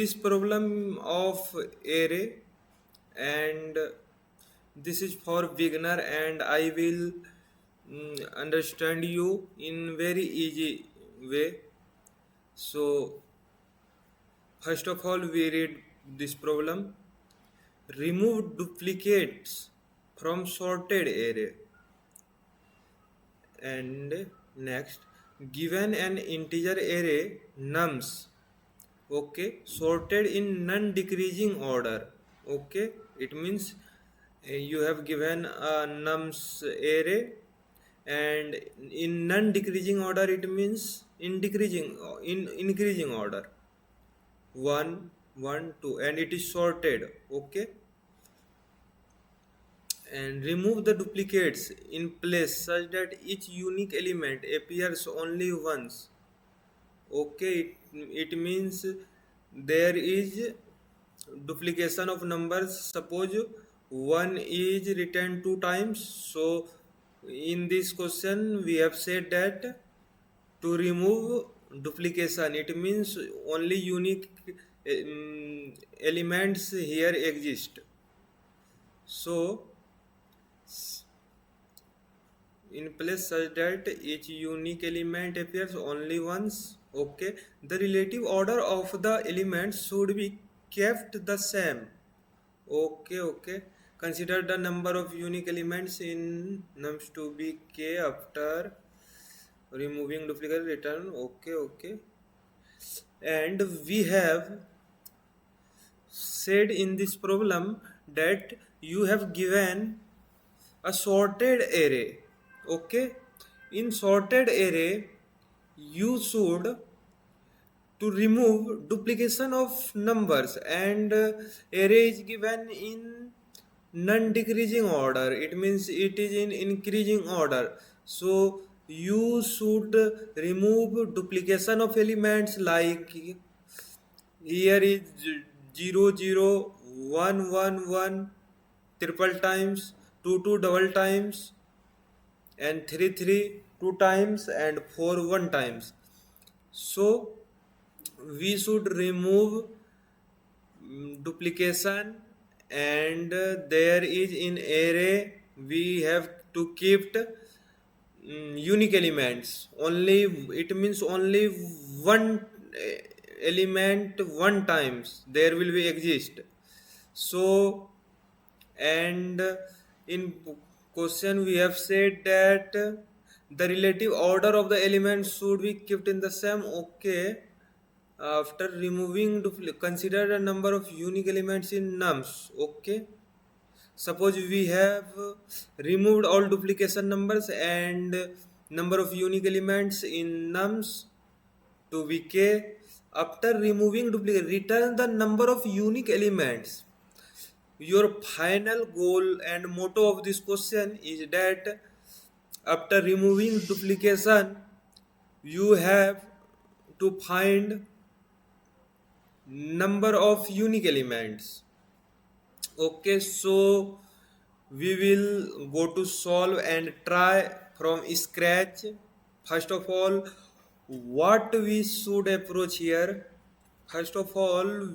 This problem of array, and this is for beginner, and I will understand you in very easy way. So first of all, we read this problem. Remove duplicates from sorted array. And next, given an integer array nums, okay, sorted in non-decreasing order. Okay, it means you have given a nums array, and in non-decreasing order it means in increasing order, 1 1 2, and it is sorted. Okay, and remove the duplicates in place such that each unique element appears only once. Okay, it means there is duplication of numbers. Suppose 1 is written 2 times. So in this question we have said that to remove duplication, it means only unique elements here exist. So in place such that each unique element appears only once. Okay, the relative order of the elements should be kept the same. Okay, consider the number of unique elements in nums to be k after removing duplicate return. Okay, and we have said in this problem that you have given a sorted array. Okay, in sorted array you should to remove duplication of numbers, and array is given in non-decreasing order. It means it is in increasing order. So you should remove duplication of elements, like here is 0 0 1 1 1 triple times, 2 2 double times, and 3 3 two times, and 4 one times. So we should remove duplication, and there is in array we have to keep unique elements only. It means only one element one times there will be exist. So, and in question we have said that the relative order of the elements should be kept in the same. Okay, after removing consider the number of unique elements in nums. Okay, suppose we have removed all duplication numbers, and number of unique elements in nums to be k. After removing duplicate, return the number of unique elements. Your final goal and motto of this question is that after removing duplication, you have to find number of unique elements. Okay, so we will go to solve and try from scratch. First of all, what we should approach here? First of all,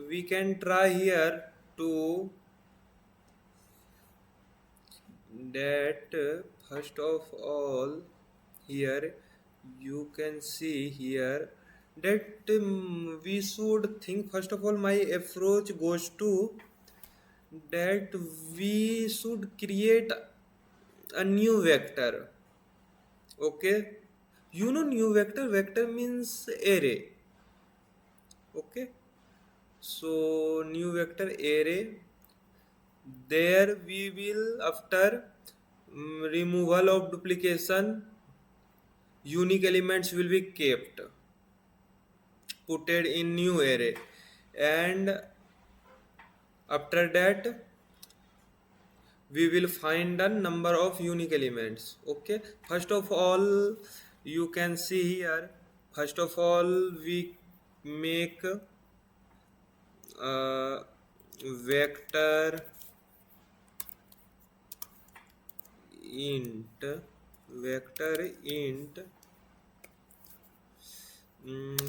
we can try here to that first of all here you can see here that we should think. First of all, my approach goes to that we should create a new vector. Okay, you know new vector means array. Okay, so new vector array, there we will after removal of duplication, unique elements will be kept, putted in new array, and after that we will find the number of unique elements. Okay, first of all you can see here, first of all we make vector int vector int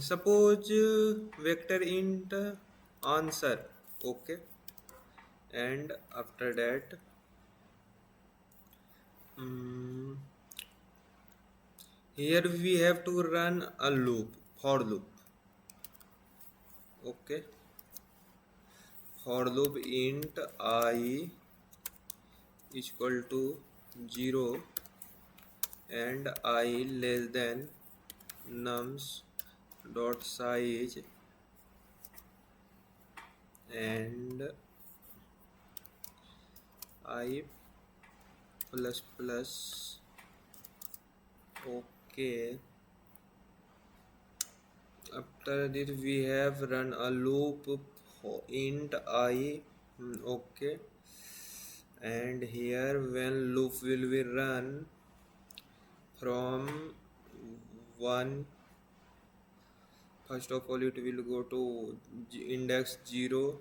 Suppose vector int answer. Okay, and after that, mm, here we have to run a loop, for loop. Okay, for loop int I is equal to 0 and I less than nums dot size and I plus plus. Okay, after this we have run a loop for int I. Okay, and here when loop will be run from 1, first of all it will go to index 0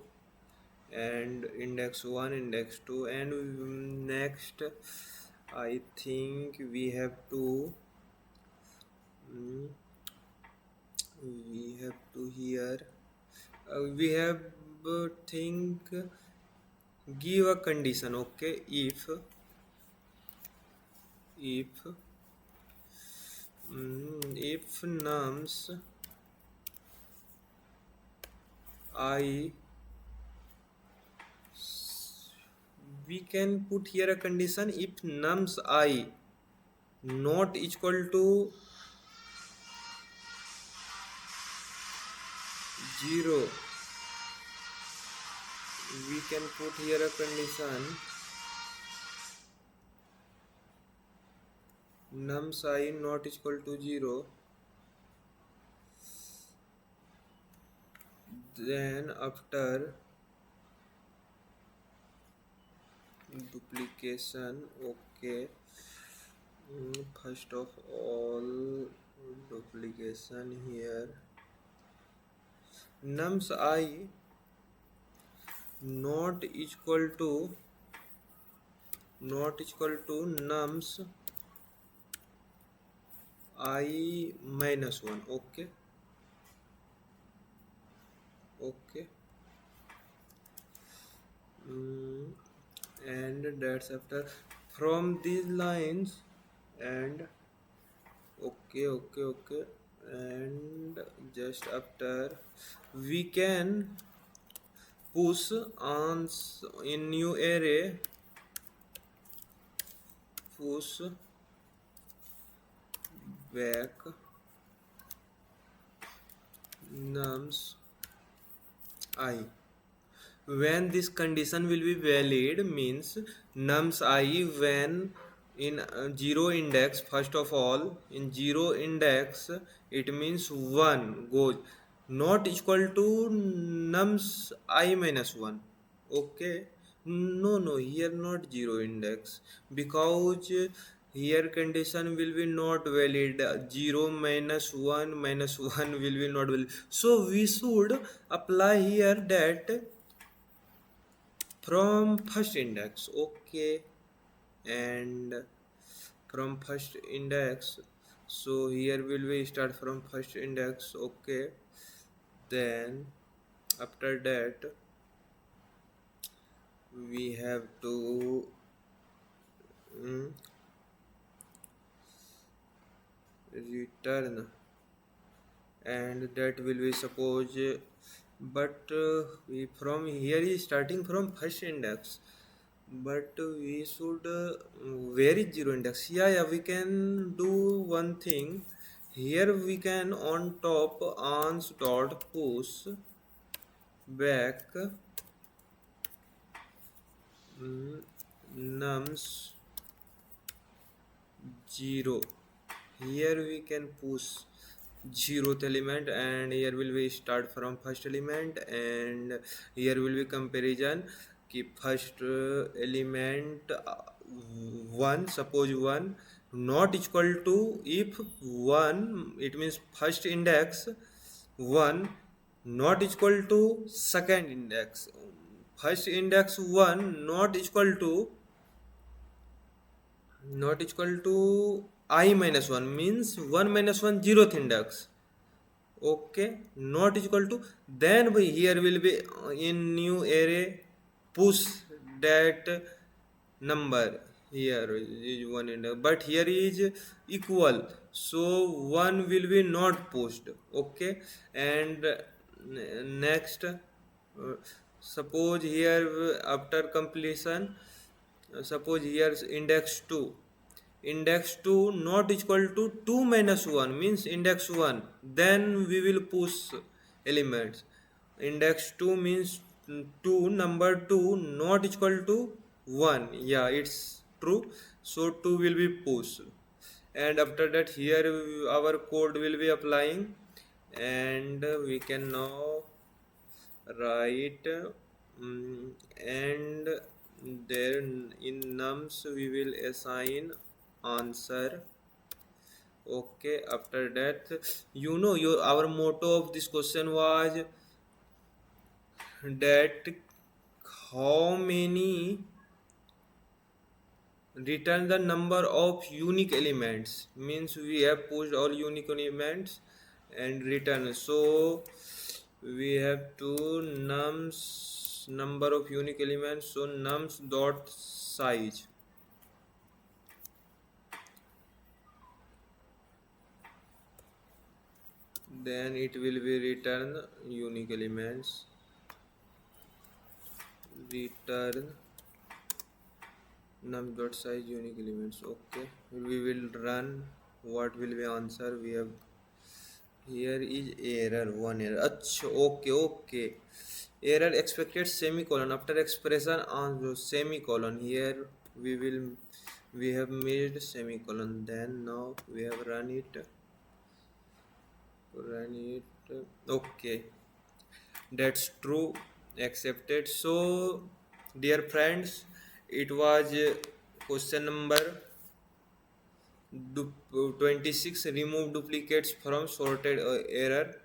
and index 1, index 2, and next I think we have to mm, we have to here we have think give a condition. Okay, if nums I, we can put here a condition if nums I not equal to 0, we can put here a condition nums I not equal to 0, then after duplication. Okay, first of all duplication here nums I not equal to nums I minus 1. Okay, okay. And that's after from these lines and okay, okay, okay, and just after we can push on in new array, push back nums I. When this condition will be valid means nums I when in 0 index, first of all in 0 index it means 1 goes not equal to nums I minus 1. Okay, no, here not 0 index because here condition will be not valid. 0 minus 1 minus 1 will be not valid, so we should apply here that from first index. Okay, and from first index, so here will we start from first index. Okay, then after that we have to return, and that will be suppose but we from here is starting from first index, but we should where is 0 index. Yeah, we can do one thing here. We can on top ans dot push back nums 0. Here we can push 0th element, and here will be start from first element, and here will be comparison कि first element 1, suppose 1 not equal to, if 1 it means first index 1 not equal to second index, first index 1 not equal to I minus 1 means 1 minus 1 zeroth index. Okay, not is equal to, then here will be in new array push that number. Here is one in but here is equal, so one will be not pushed. Okay, and next, suppose here after completion, suppose here index 2, index 2 not equal to 2 minus 1 means index 1, then we will push elements. Index 2 means 2, number 2 not equal to 1, yeah, it's true, so 2 will be pushed. And after that here our code will be applying, and we can now write, and then in nums we will assign answer. Okay, after that, your our motto of this question was that how many return the number of unique elements, means we have pushed all unique elements and return, so we have to nums number of unique elements, so nums dot size, then it will be return unique elements, return num dot size unique elements. Okay, we will run, what will be answer, we have here is error, one error. Achha, okay, okay. Error expected semicolon after expression on semicolon. Here we have made semicolon. Then now we have run it. Okay, that's true. Accepted. So, dear friends, it was question number 26, remove duplicates from sorted error.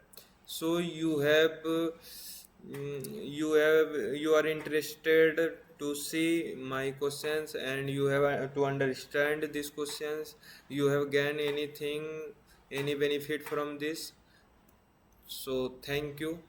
So you are interested to see my questions, and you have to understand these questions, you have gained anything, any benefit from this, so thank you.